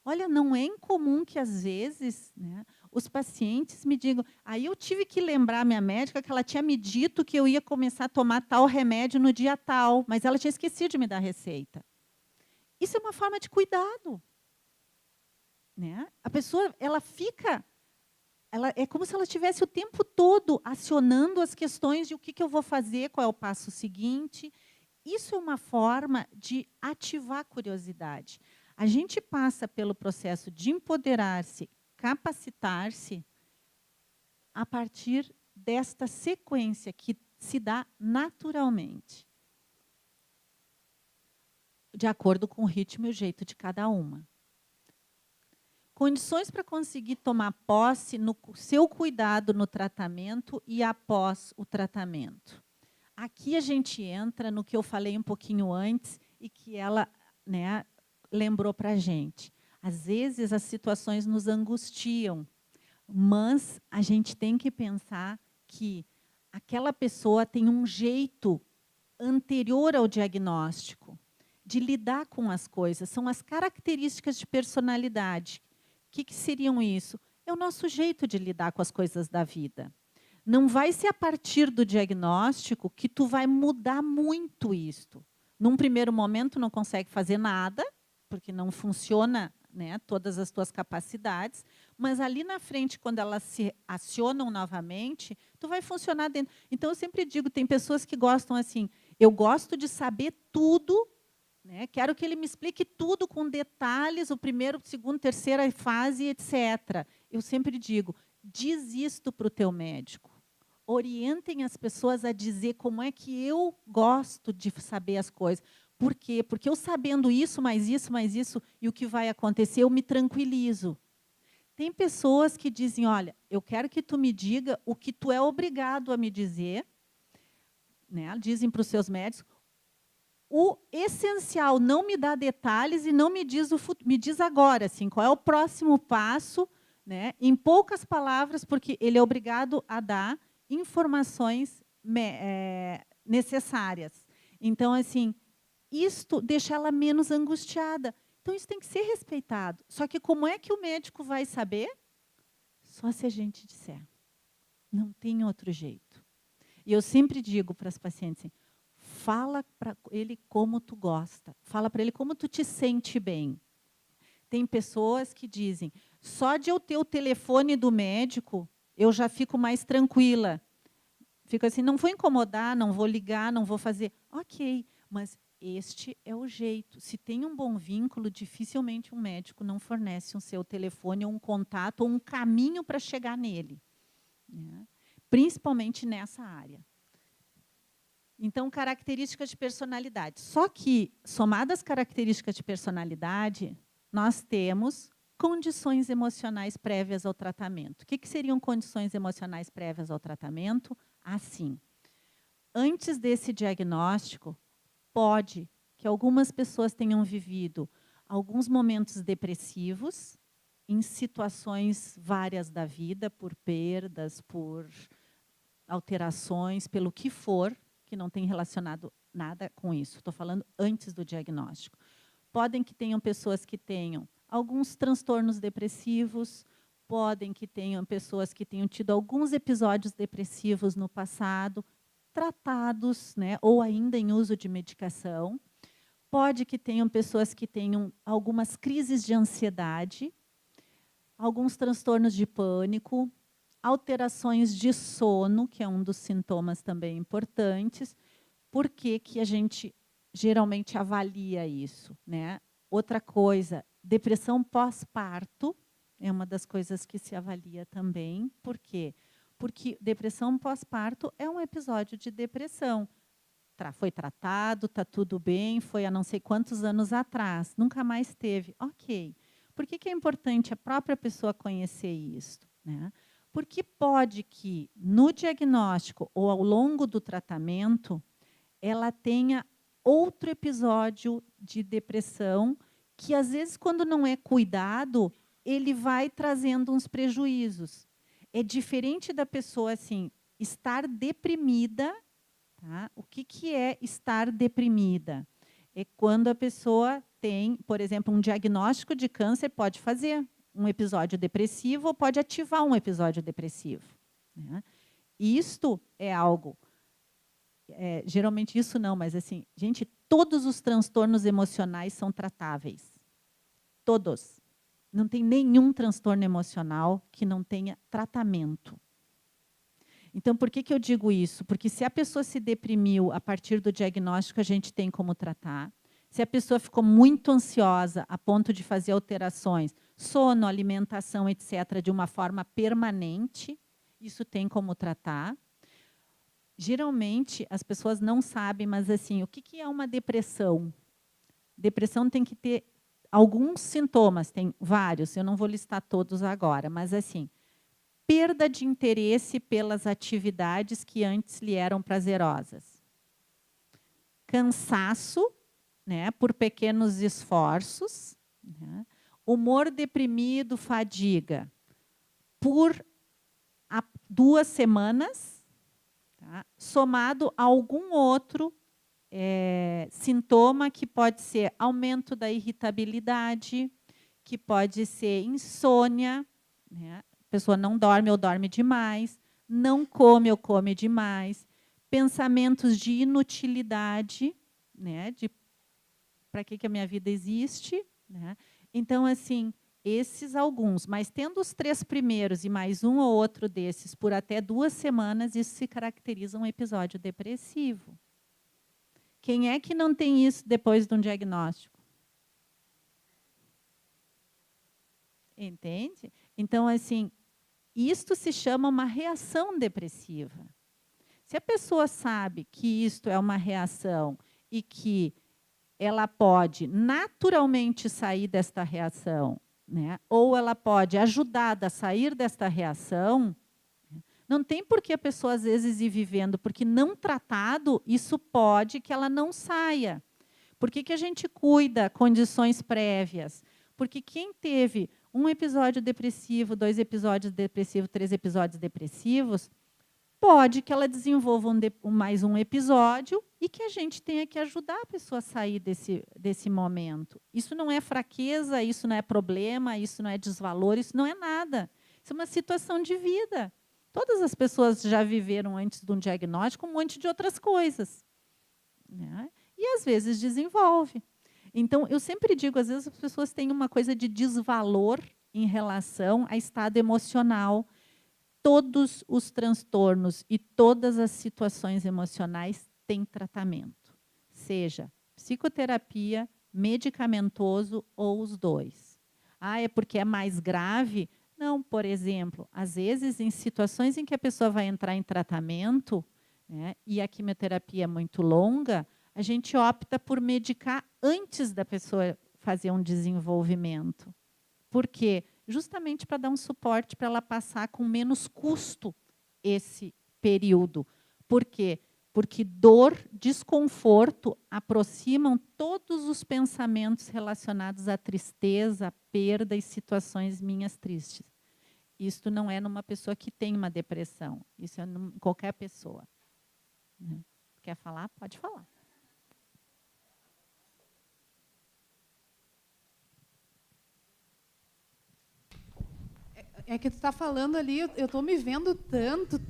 Olha, não é incomum que, às vezes, né, os pacientes me digam, aí eu tive que lembrar a minha médica que ela tinha me dito que eu ia começar a tomar tal remédio no dia tal, mas ela tinha esquecido de me dar a receita. Isso é uma forma de cuidado. Né? A pessoa, ela fica... é como se ela estivesse o tempo todo acionando as questões de o que eu vou fazer, qual é o passo seguinte. Isso é uma forma de ativar a curiosidade. A gente passa pelo processo de empoderar-se, capacitar-se, a partir desta sequência que se dá naturalmente, de acordo com o ritmo e o jeito de cada uma. Condições para conseguir tomar posse no seu cuidado no tratamento e após o tratamento. Aqui a gente entra no que eu falei um pouquinho antes e que ela, né, lembrou para a gente. Às vezes as situações nos angustiam, mas a gente tem que pensar que aquela pessoa tem um jeito anterior ao diagnóstico de lidar com as coisas. São as características de personalidade. O que seriam isso? É o nosso jeito de lidar com as coisas da vida. Não vai ser a partir do diagnóstico que tu vai mudar muito isto. Num primeiro momento não consegue fazer nada, porque não funciona, né, todas as tuas capacidades, mas ali na frente, quando elas se acionam novamente, tu vai funcionar dentro. Então, eu sempre digo, tem pessoas que gostam assim, eu gosto de saber tudo, né, quero que ele me explique tudo com detalhes, o primeiro, segundo, terceira fase, etc. Eu sempre digo, diz isto para o teu médico. Orientem as pessoas a dizer como é que eu gosto de saber as coisas. Por quê? Porque eu sabendo isso, e o que vai acontecer, eu me tranquilizo. Tem pessoas que dizem, olha, eu quero que tu me diga o que tu é obrigado a me dizer, né? Dizem para os seus médicos, o essencial, não me dá detalhes e não me diz, me diz agora, assim, qual é o próximo passo, né? Em poucas palavras, porque ele é obrigado a dar informações necessárias. Então, assim, isto deixa ela menos angustiada. Então, isso tem que ser respeitado. Só que como é que o médico vai saber? Só se a gente disser. Não tem outro jeito. E eu sempre digo para as pacientes, assim, fala para ele como tu gosta. Fala para ele como tu te sente bem. Tem pessoas que dizem, só de eu ter o telefone do médico, eu já fico mais tranquila. Fico assim, não vou incomodar, não vou ligar, não vou fazer. Ok, mas este é o jeito. Se tem um bom vínculo, dificilmente um médico não fornece um seu telefone, ou um contato, ou um caminho para chegar nele. Né? Principalmente nessa área. Então, características de personalidade. Só que, somadas características de personalidade, nós temos condições emocionais prévias ao tratamento. O que seriam condições emocionais prévias ao tratamento? Assim, antes desse diagnóstico, pode que algumas pessoas tenham vivido alguns momentos depressivos, em situações várias da vida, por perdas, por alterações, pelo que for, que não tem relacionado nada com isso. Estou falando antes do diagnóstico. Podem que tenham pessoas que tenham alguns transtornos depressivos, podem que tenham pessoas que tenham tido alguns episódios depressivos no passado, tratados, né, ou ainda em uso de medicação. Pode que tenham pessoas que tenham algumas crises de ansiedade, alguns transtornos de pânico, alterações de sono, que é um dos sintomas também importantes. Por que que a gente geralmente avalia isso, né? Outra coisa, depressão pós-parto é uma das coisas que se avalia também. Por quê? Porque depressão pós-parto é um episódio de depressão. Foi tratado, está tudo bem, foi há não sei quantos anos atrás, nunca mais teve. Ok. Por que que é importante a própria pessoa conhecer isso, né? Porque pode que, no diagnóstico ou ao longo do tratamento, ela tenha outro episódio de depressão que, às vezes, quando não é cuidado, ele vai trazendo uns prejuízos. É diferente da pessoa assim, estar deprimida. Tá? O que é estar deprimida? É quando a pessoa tem, por exemplo, um diagnóstico de câncer, pode fazer um episódio depressivo ou pode ativar um episódio depressivo. Né? Isto é algo... geralmente isso não, mas assim, gente, todos os transtornos emocionais são tratáveis. Todos. Não tem nenhum transtorno emocional que não tenha tratamento. Então, por que eu digo isso? Porque se a pessoa se deprimiu a partir do diagnóstico, a gente tem como tratar. Se a pessoa ficou muito ansiosa a ponto de fazer alterações, sono, alimentação, etc., de uma forma permanente, isso tem como tratar. Geralmente, as pessoas não sabem, mas assim, o que é uma depressão? Depressão tem que ter alguns sintomas, tem vários, eu não vou listar todos agora, mas assim, perda de interesse pelas atividades que antes lhe eram prazerosas. Cansaço, né, por pequenos esforços. Né? Humor deprimido, fadiga. Por 2 semanas, tá? Somado a algum outro sintoma que pode ser aumento da irritabilidade, que pode ser insônia, né? A pessoa não dorme ou dorme demais, não come ou come demais, pensamentos de inutilidade, né? De para que a minha vida existe, né? Então, assim, esses alguns, mas tendo os 3 primeiros e mais um ou outro desses por até 2 semanas, isso se caracteriza um episódio depressivo. Quem é que não tem isso depois de um diagnóstico? Entende? Então, assim, isto se chama uma reação depressiva. Se a pessoa sabe que isto é uma reação e que ela pode naturalmente sair desta reação, né? Ou ela pode ajudar a sair desta reação, não tem por que a pessoa, às vezes, ir vivendo, porque não tratado, isso pode que ela não saia. Por que a gente cuida condições prévias? Porque quem teve um episódio depressivo, 2 episódios depressivos, 3 episódios depressivos, pode que ela desenvolva mais um episódio e que a gente tenha que ajudar a pessoa a sair desse momento. Isso não é fraqueza, isso não é problema, isso não é desvalor, isso não é nada. Isso é uma situação de vida. Todas as pessoas já viveram antes de um diagnóstico um monte de outras coisas. Né? E, às vezes, desenvolve. Então, eu sempre digo, às vezes, as pessoas têm uma coisa de desvalor em relação a estado emocional. Todos os transtornos e todas as situações emocionais têm tratamento. Seja psicoterapia, medicamentoso ou os dois. Ah, é porque é mais grave? Não, por exemplo, às vezes, em situações em que a pessoa vai entrar em tratamento, né, e a quimioterapia é muito longa, a gente opta por medicar antes da pessoa fazer um desenvolvimento. Por quê? Justamente para dar um suporte para ela passar com menos custo esse período. Por quê? Porque dor, desconforto aproximam todos os pensamentos relacionados à tristeza, à perda e situações minhas tristes. Isto não é numa pessoa que tem uma depressão, isso é em qualquer pessoa. Quer falar? Pode falar. É que tu está falando ali, eu estou me vendo tanto.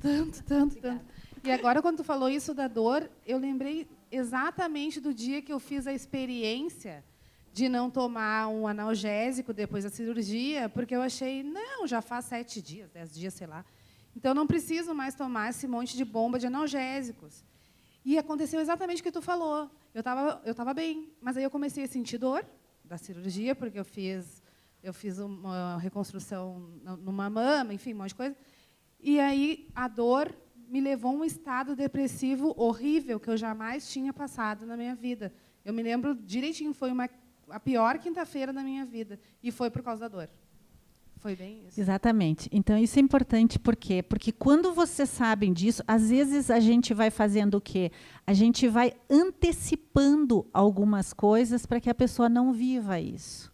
E agora, quando tu falou isso da dor, eu lembrei exatamente do dia que eu fiz a experiência de não tomar um analgésico depois da cirurgia, porque eu achei, não, já faz 7 dias, 10 dias, sei lá. Então, não preciso mais tomar esse monte de bomba de analgésicos. E aconteceu exatamente o que tu falou. Eu tava bem, mas aí eu comecei a sentir dor da cirurgia, porque eu fiz uma reconstrução numa mama, enfim, um monte de coisa. E aí a dor me levou a um estado depressivo horrível que eu jamais tinha passado na minha vida. Eu me lembro direitinho, foi a pior quinta-feira da minha vida. E foi por causa da dor. Foi bem isso. Exatamente. Então, isso é importante, por quê? Porque quando vocês sabem disso, às vezes a gente vai fazendo o quê? A gente vai antecipando algumas coisas para que a pessoa não viva isso.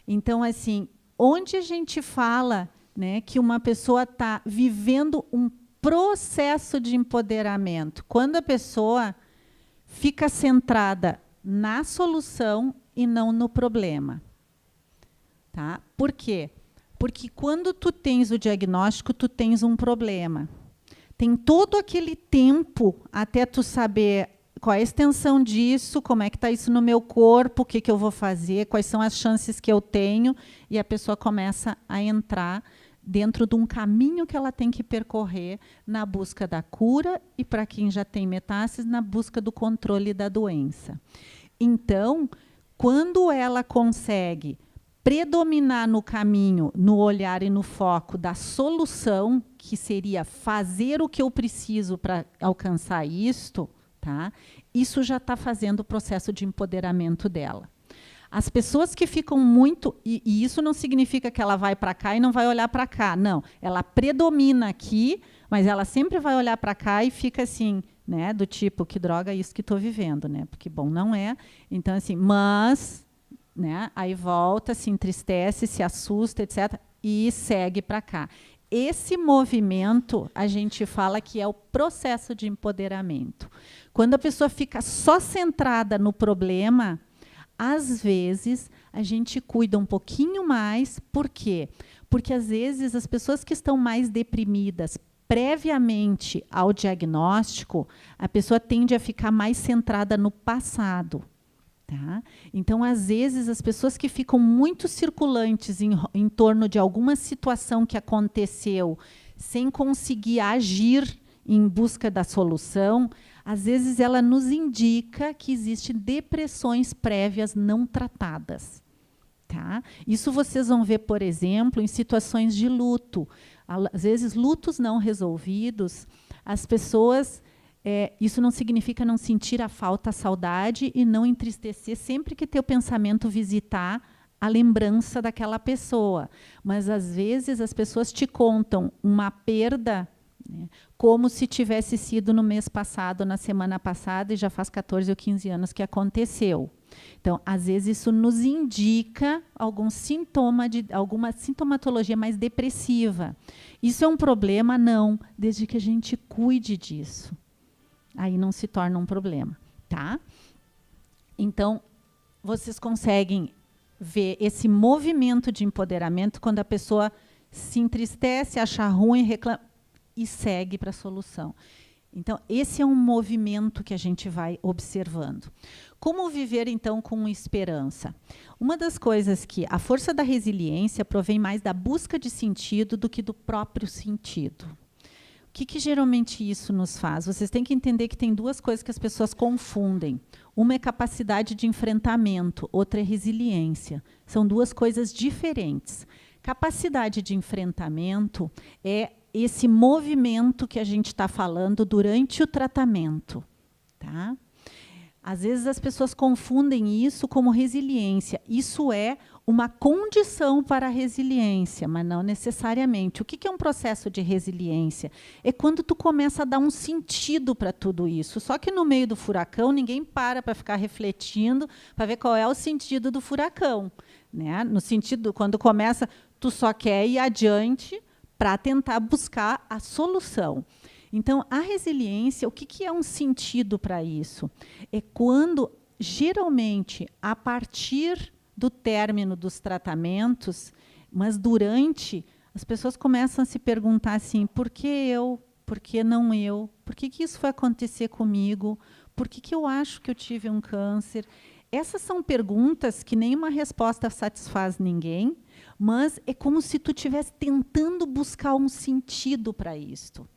Então, assim, onde a gente fala, né, que uma pessoa está vivendo um processo de empoderamento, quando a pessoa fica centrada na solução e não no problema. Tá? Por quê? Porque quando tu tens o diagnóstico, tu tens um problema. Tem todo aquele tempo até tu saber qual é a extensão disso, como é que está isso no meu corpo, o que, que eu vou fazer, quais são as chances que eu tenho, e a pessoa começa a entrar dentro de um caminho que ela tem que percorrer na busca da cura e, para quem já tem metástases, na busca do controle da doença. Então, quando ela consegue predominar no caminho, no olhar e no foco da solução, que seria fazer o que eu preciso para alcançar isto, tá? Isso já está fazendo o processo de empoderamento dela. As pessoas que ficam muito... E isso não significa que ela vai para cá e não vai olhar para cá. Não, ela predomina aqui, mas ela sempre vai olhar para cá e fica assim, né, do tipo, que droga é isso que estou vivendo, né? Porque, bom, não é. Então, assim, mas... Né? Aí volta, se entristece, se assusta, etc., e segue para cá. Esse movimento, a gente fala que é o processo de empoderamento. Quando a pessoa fica só centrada no problema, às vezes, a gente cuida um pouquinho mais. Por quê? Porque, às vezes, as pessoas que estão mais deprimidas, previamente ao diagnóstico, a pessoa tende a ficar mais centrada no passado. Tá? Então, às vezes, as pessoas que ficam muito circulantes em torno de alguma situação que aconteceu sem conseguir agir em busca da solução, às vezes ela nos indica que existem depressões prévias não tratadas. Tá? Isso vocês vão ver, por exemplo, em situações de luto. Às vezes, lutos não resolvidos, as pessoas... isso não significa não sentir a falta, a saudade e não entristecer sempre que teu pensamento visitar a lembrança daquela pessoa. Mas, às vezes, as pessoas te contam uma perda, né, como se tivesse sido no mês passado, na semana passada, e já faz 14 ou 15 anos que aconteceu. Então, às vezes, isso nos indica algum sintoma, alguma sintomatologia mais depressiva. Isso é um problema? Não, desde que a gente cuide disso. Aí não se torna um problema, tá? Então, vocês conseguem ver esse movimento de empoderamento quando a pessoa se entristece, acha ruim, reclama e segue para a solução. Então, esse é um movimento que a gente vai observando. Como viver, então, com esperança? Uma das coisas que a força da resiliência provém mais da busca de sentido do que do próprio sentido. O que geralmente isso nos faz? Vocês têm que entender que tem duas coisas que as pessoas confundem. Uma é capacidade de enfrentamento, outra é resiliência. São duas coisas diferentes. Capacidade de enfrentamento é esse movimento que a gente está falando durante o tratamento. Tá? Às vezes as pessoas confundem isso como resiliência. Isso é uma condição para a resiliência, mas não necessariamente. O que é um processo de resiliência? É quando tu começa a dar um sentido para tudo isso. Só que no meio do furacão, ninguém para ficar refletindo para ver qual é o sentido do furacão. Né? No sentido, quando começa, tu só quer ir adiante para tentar buscar a solução. Então, a resiliência, o que é um sentido para isso? É quando, geralmente, a partir do término dos tratamentos, mas durante, as pessoas começam a se perguntar assim, por que eu? Por que não eu? Por que isso foi acontecer comigo? Por que eu acho que eu tive um câncer? Essas são perguntas que nenhuma resposta satisfaz ninguém, mas é como se tu estivesse tentando buscar um sentido para isto.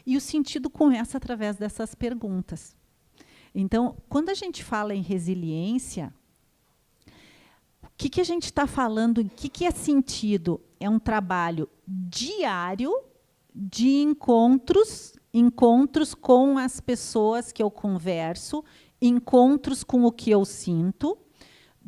E o sentido começa através dessas perguntas. Então, quando a gente fala em resiliência, o que a gente está falando? O que é sentido? É um trabalho diário de encontros com as pessoas que eu converso, encontros com o que eu sinto,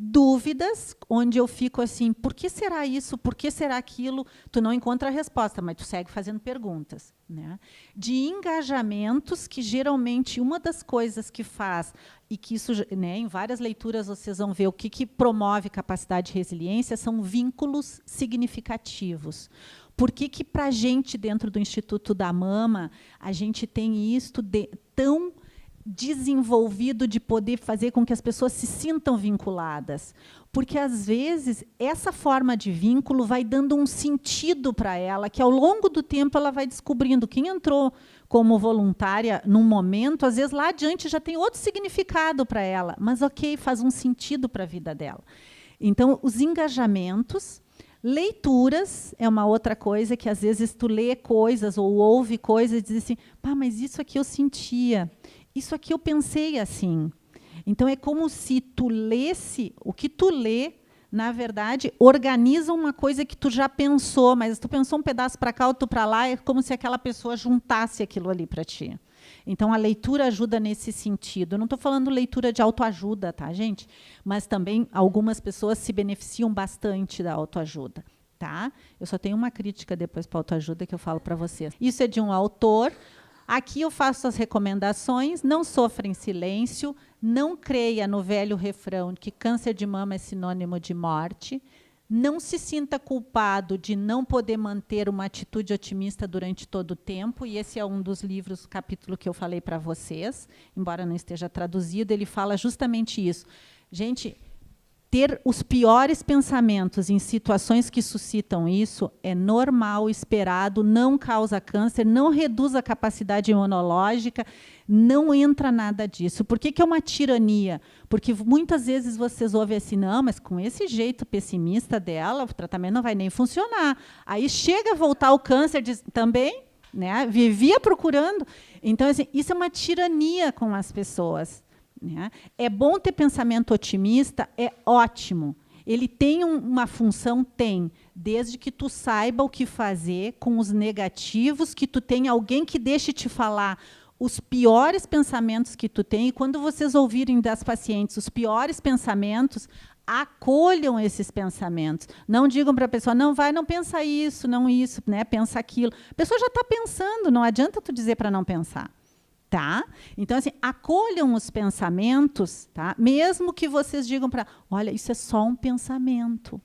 dúvidas, onde eu fico assim, por que será isso? Por que será aquilo? Tu não encontra a resposta, mas tu segue fazendo perguntas, né? De engajamentos, que geralmente uma das coisas que faz, e que isso, né, em várias leituras vocês vão ver o que promove capacidade de resiliência, são vínculos significativos. Por que para a gente, dentro do Instituto da Mama, a gente tem isto tão desenvolvido de poder fazer com que as pessoas se sintam vinculadas? Porque, às vezes, essa forma de vínculo vai dando um sentido para ela, que, ao longo do tempo, ela vai descobrindo. Quem entrou como voluntária num momento, às vezes, lá adiante, já tem outro significado para ela, mas, ok, faz um sentido para a vida dela. Então, os engajamentos. Leituras é uma outra coisa que, às vezes, tu lê coisas ou ouve coisas e diz assim, pá, mas isso aqui eu sentia, isso aqui eu pensei assim. Então, é como se tu lesse, o que tu lê, na verdade, organiza uma coisa que tu já pensou, mas tu pensou um pedaço para cá, outro para lá, é como se aquela pessoa juntasse aquilo ali para ti. Então, a leitura ajuda nesse sentido. Eu não estou falando leitura de autoajuda, tá, gente? Mas também algumas pessoas se beneficiam bastante da autoajuda. Tá? Eu só tenho uma crítica depois para a autoajuda que eu falo para vocês. Isso é de um autor. Aqui eu faço as recomendações. Não sofra em silêncio. Não creia no velho refrão que câncer de mama é sinônimo de morte. Não se sinta culpado de não poder manter uma atitude otimista durante todo o tempo, e esse é um dos livros, capítulo que eu falei para vocês, embora não esteja traduzido, ele fala justamente isso. Gente, ter os piores pensamentos em situações que suscitam isso é normal, esperado, não causa câncer, não reduz a capacidade imunológica, não entra nada disso. Por que é uma tirania? Porque muitas vezes vocês ouvem assim, não, mas com esse jeito pessimista dela, o tratamento não vai nem funcionar. Aí chega a voltar o câncer, diz, também, né, vivia procurando. Então, assim, isso é uma tirania com as pessoas. Né? É bom ter pensamento otimista, é ótimo. Ele tem uma função? Tem. Desde que tu saiba o que fazer com os negativos, que tu tenha alguém que deixe te falar os piores pensamentos que tu tem, e quando vocês ouvirem das pacientes os piores pensamentos, acolham esses pensamentos. Não digam para a pessoa, não vai, não pensa isso, não isso, né? Pensa aquilo. A pessoa já está pensando, não adianta tu dizer para não pensar. Tá? Então, assim, acolham os pensamentos, tá? Mesmo que vocês digam para, olha, isso é só um pensamento.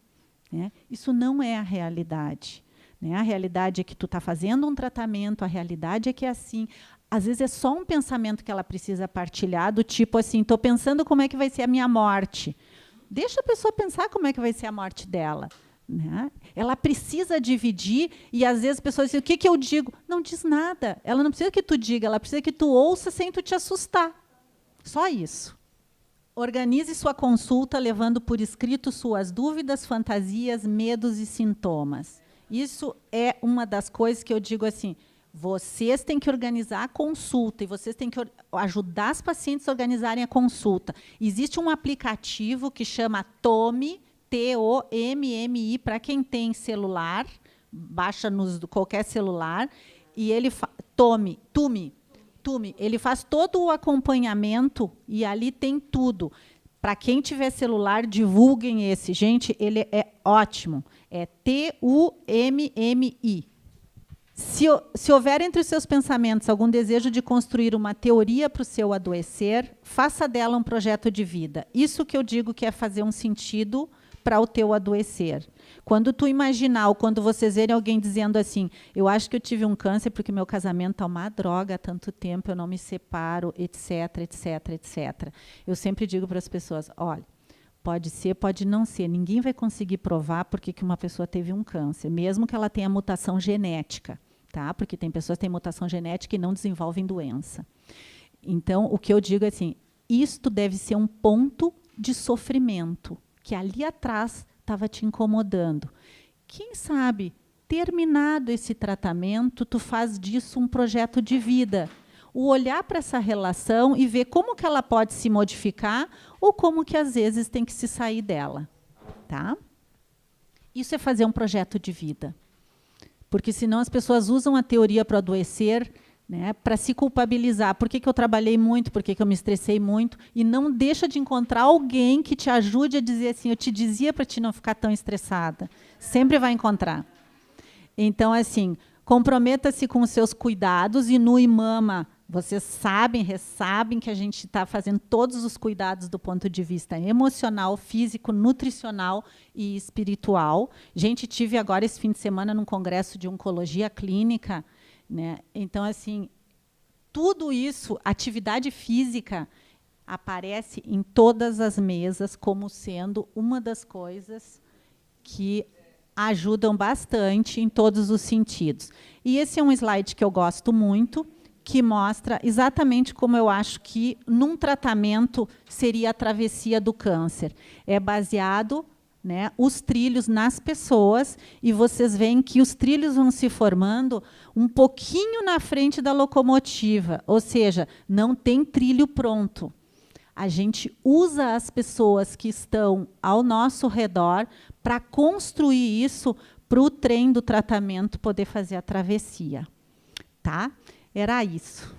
Né? Isso não é a realidade. Né? A realidade é que tu está fazendo um tratamento, a realidade é que é assim. Às vezes é só um pensamento que ela precisa partilhar, do tipo assim, estou pensando como é que vai ser a minha morte. Deixa a pessoa pensar como é que vai ser a morte dela. Né? Ela precisa dividir, e às vezes as pessoas dizem, o que eu digo? Não diz nada. Ela não precisa que tu diga, ela precisa que tu ouça sem tu te assustar. Só isso. Organize sua consulta levando por escrito suas dúvidas, fantasias, medos e sintomas. Isso é uma das coisas que eu digo assim, vocês têm que organizar a consulta e vocês têm que ajudar as pacientes a organizarem a consulta. Existe um aplicativo que chama Tomi, T-O-M-M-I, para quem tem celular, baixa nos qualquer celular, e ele Tumi, ele faz todo o acompanhamento e ali tem tudo. Para quem tiver celular, divulguem esse. Gente, ele é ótimo. É T-U-M-M-I. Se houver entre os seus pensamentos algum desejo de construir uma teoria para o seu adoecer, faça dela um projeto de vida. Isso que eu digo que é fazer um sentido para o teu adoecer. Quando tu imaginar, ou quando vocês verem alguém dizendo assim, eu acho que eu tive um câncer porque meu casamento está uma droga há tanto tempo, eu não me separo, etc, etc, etc. Eu sempre digo para as pessoas, olha, pode ser, pode não ser, ninguém vai conseguir provar por que uma pessoa teve um câncer, mesmo que ela tenha mutação genética, tá? Porque tem pessoas que têm mutação genética e não desenvolvem doença. Então, o que eu digo é assim, isto deve ser um ponto de sofrimento, que ali atrás estava te incomodando. Quem sabe, terminado esse tratamento, tu faz disso um projeto de vida. O olhar para essa relação e ver como que ela pode se modificar ou como que, às vezes, tem que se sair dela. Tá? Isso é fazer um projeto de vida. Porque, senão, as pessoas usam a teoria para adoecer né, para se culpabilizar. Por que eu trabalhei muito? Por que eu me estressei muito? E não deixa de encontrar alguém que te ajude a dizer assim, eu te dizia para te não ficar tão estressada. Sempre vai encontrar. Então, assim, comprometa-se com os seus cuidados e no IMAMA, vocês sabem, ressabem que a gente está fazendo todos os cuidados do ponto de vista emocional, físico, nutricional e espiritual. Gente, tive agora esse fim de semana num congresso de oncologia clínica, né? Então, assim, tudo isso, atividade física, aparece em todas as mesas como sendo uma das coisas que ajudam bastante em todos os sentidos. E esse é um slide que eu gosto muito, que mostra exatamente como eu acho que num tratamento seria a travessia do câncer. É baseado, né, os trilhos nas pessoas, e vocês veem que os trilhos vão se formando um pouquinho na frente da locomotiva, ou seja, não tem trilho pronto. A gente usa as pessoas que estão ao nosso redor para construir isso para o trem do tratamento poder fazer a travessia. Tá? Era isso.